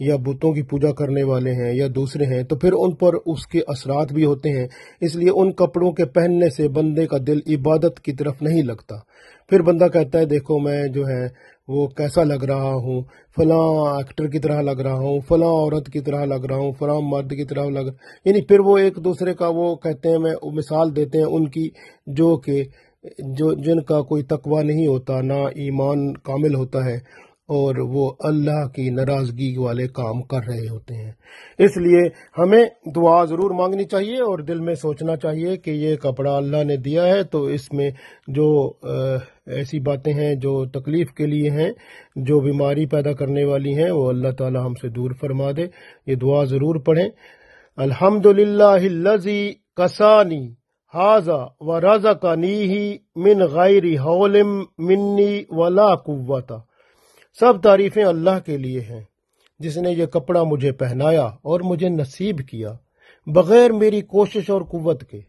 یا بتوں کی پوجا کرنے والے ہیں یا دوسرے ہیں تو پھر ان پر اس کے اثرات بھی ہوتے ہیں، اس لیے ان کپڑوں کے پہننے سے بندے کا دل عبادت کی طرف نہیں لگتا۔ پھر بندہ کہتا ہے دیکھو میں جو ہے وہ کیسا لگ رہا ہوں، فلاں ایکٹر کی طرح لگ رہا ہوں، فلاں عورت کی طرح لگ رہا ہوں، فلاں مرد کی طرح لگ رہا ہوں، یعنی پھر وہ ایک دوسرے کا وہ کہتے ہیں، میں مثال دیتے ہیں ان کی جو کہ جن کا کوئی تقوی نہیں ہوتا، نہ ایمان کامل ہوتا ہے، اور وہ اللہ کی ناراضگی والے کام کر رہے ہوتے ہیں۔ اس لیے ہمیں دعا ضرور مانگنی چاہیے اور دل میں سوچنا چاہیے کہ یہ کپڑا اللہ نے دیا ہے تو اس میں جو ایسی باتیں ہیں جو تکلیف کے لیے ہیں، جو بیماری پیدا کرنے والی ہیں، وہ اللہ تعالی ہم سے دور فرما دے۔ یہ دعا ضرور پڑھیں۔ الحمدللہ الذی کسانی ھذا ورزقنیہ من غیر حول منی ولا قوت۔ سب تعریفیں اللہ کے لیے ہیں جس نے یہ کپڑا مجھے پہنایا اور مجھے نصیب کیا بغیر میری کوشش اور قوت کے،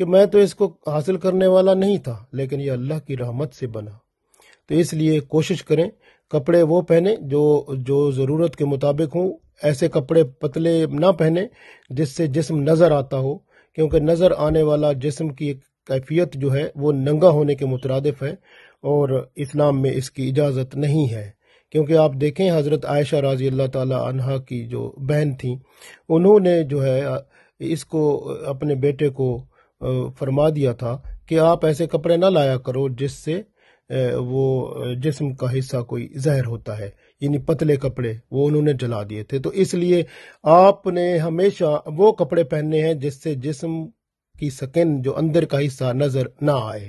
کہ میں تو اس کو حاصل کرنے والا نہیں تھا، لیکن یہ اللہ کی رحمت سے بنا۔ تو اس لیے کوشش کریں کپڑے وہ پہنیں جو ضرورت کے مطابق ہوں۔ ایسے کپڑے پتلے نہ پہنیں جس سے جسم نظر آتا ہو، کیونکہ نظر آنے والا جسم کی کیفیت جو ہے وہ ننگا ہونے کے مترادف ہے، اور اسلام میں اس کی اجازت نہیں ہے۔ کیونکہ آپ دیکھیں حضرت عائشہ رضی اللہ تعالی عنہا کی جو بہن تھیں، انہوں نے جو ہے اس کو اپنے بیٹے کو فرما دیا تھا کہ آپ ایسے کپڑے نہ لایا کرو جس سے وہ جسم کا حصہ کوئی زہر ہوتا ہے، یعنی پتلے کپڑے، وہ انہوں نے جلا دیے تھے۔ تو اس لیے آپ نے ہمیشہ وہ کپڑے پہننے ہیں جس سے جسم کی سکن جو اندر کا حصہ نظر نہ آئے،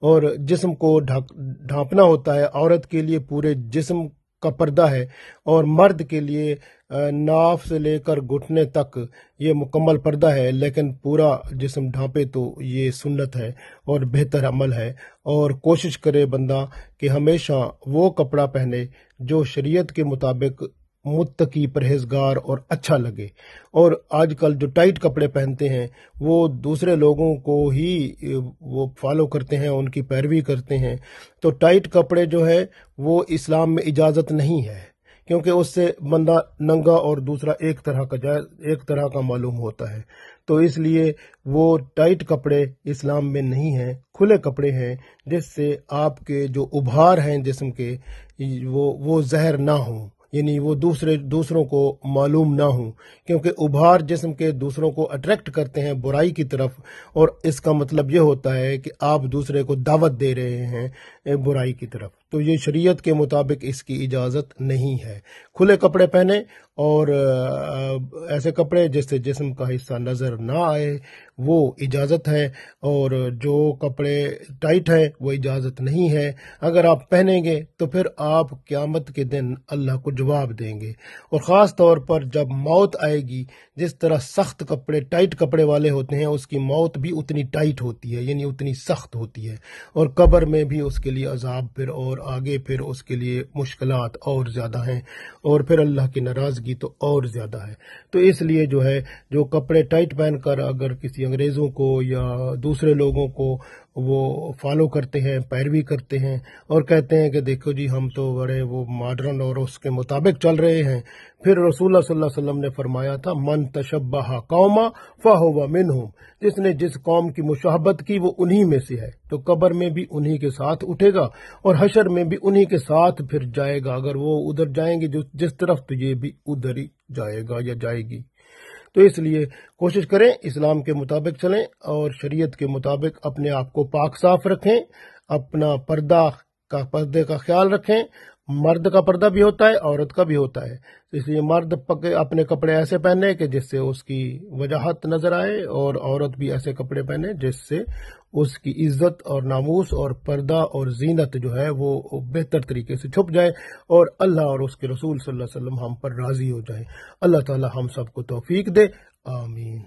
اور جسم کو ڈھانپنا ہوتا ہے۔ عورت کے لیے پورے جسم کا پردہ ہے، اور مرد کے لیے ناف سے لے کر گھٹنے تک یہ مکمل پردہ ہے، لیکن پورا جسم ڈھانپے تو یہ سنت ہے اور بہتر عمل ہے۔ اور کوشش کرے بندہ کہ ہمیشہ وہ کپڑا پہنے جو شریعت کے مطابق متقی، پرہیزگار اور اچھا لگے۔ اور آج کل جو ٹائٹ کپڑے پہنتے ہیں وہ دوسرے لوگوں کو ہی وہ فالو کرتے ہیں، ان کی پیروی کرتے ہیں۔ تو ٹائٹ کپڑے جو ہے وہ اسلام میں اجازت نہیں ہے، کیونکہ اس سے بندہ ننگا اور دوسرا ایک طرح کا معلوم ہوتا ہے۔ تو اس لیے وہ ٹائٹ کپڑے اسلام میں نہیں ہیں، کھلے کپڑے ہیں جس سے آپ کے جو ابھار ہیں جسم کے وہ زہر نہ ہوں، یعنی وہ دوسروں کو معلوم نہ ہوں، کیونکہ ابھار جسم کے دوسروں کو اٹریکٹ کرتے ہیں برائی کی طرف، اور اس کا مطلب یہ ہوتا ہے کہ آپ دوسرے کو دعوت دے رہے ہیں برائی کی طرف۔ تو یہ شریعت کے مطابق اس کی اجازت نہیں ہے۔ کھلے کپڑے پہنے اور ایسے کپڑے جس سے جسم کا حصہ نظر نہ آئے وہ اجازت ہے، اور جو کپڑے ٹائٹ ہیں وہ اجازت نہیں ہے۔ اگر آپ پہنیں گے تو پھر آپ قیامت کے دن اللہ کو جواب دیں گے، اور خاص طور پر جب موت آئے گی، جس طرح سخت کپڑے ٹائٹ کپڑے والے ہوتے ہیں اس کی موت بھی اتنی ٹائٹ ہوتی ہے، یعنی اتنی سخت ہوتی ہے، اور قبر میں بھی اس کے لیے عذاب پھر، اور آگے پھر اس کے لیے مشکلات اور زیادہ ہیں، اور پھر اللہ کی ناراضگی تو اور زیادہ ہے۔ تو اس لیے جو ہے جو کپڑے ٹائٹ پہن کر اگر کسی انگریزوں کو یا دوسرے لوگوں کو وہ فالو کرتے ہیں، پیروی کرتے ہیں، اور کہتے ہیں کہ دیکھو جی ہم تو بڑے وہ ماڈرن اور اس کے مطابق چل رہے ہیں، پھر رسول اللہ صلی اللہ علیہ وسلم نے فرمایا تھا من تشبہ قوما فہو منہم، جس نے جس قوم کی مشابہت کی وہ انہی میں سے ہے، تو قبر میں بھی انہی کے ساتھ اٹھے گا اور حشر میں بھی انہی کے ساتھ پھر جائے گا۔ اگر وہ ادھر جائیں گے جس طرف تو یہ بھی ادھر ہی جائے گا یا جائے گی۔ تو اس لیے کوشش کریں اسلام کے مطابق چلیں اور شریعت کے مطابق اپنے آپ کو پاک صاف رکھیں، اپنا پردے کا خیال رکھیں۔ مرد کا پردہ بھی ہوتا ہے، عورت کا بھی ہوتا ہے، اس لیے مرد اپنے کپڑے ایسے پہنے کہ جس سے اس کی وجاہت نظر آئے، اور عورت بھی ایسے کپڑے پہنے جس سے اس کی عزت اور ناموس اور پردہ اور زینت جو ہے وہ بہتر طریقے سے چھپ جائے، اور اللہ اور اس کے رسول صلی اللہ علیہ وسلم ہم پر راضی ہو جائیں۔ اللہ تعالی ہم سب کو توفیق دے، آمین۔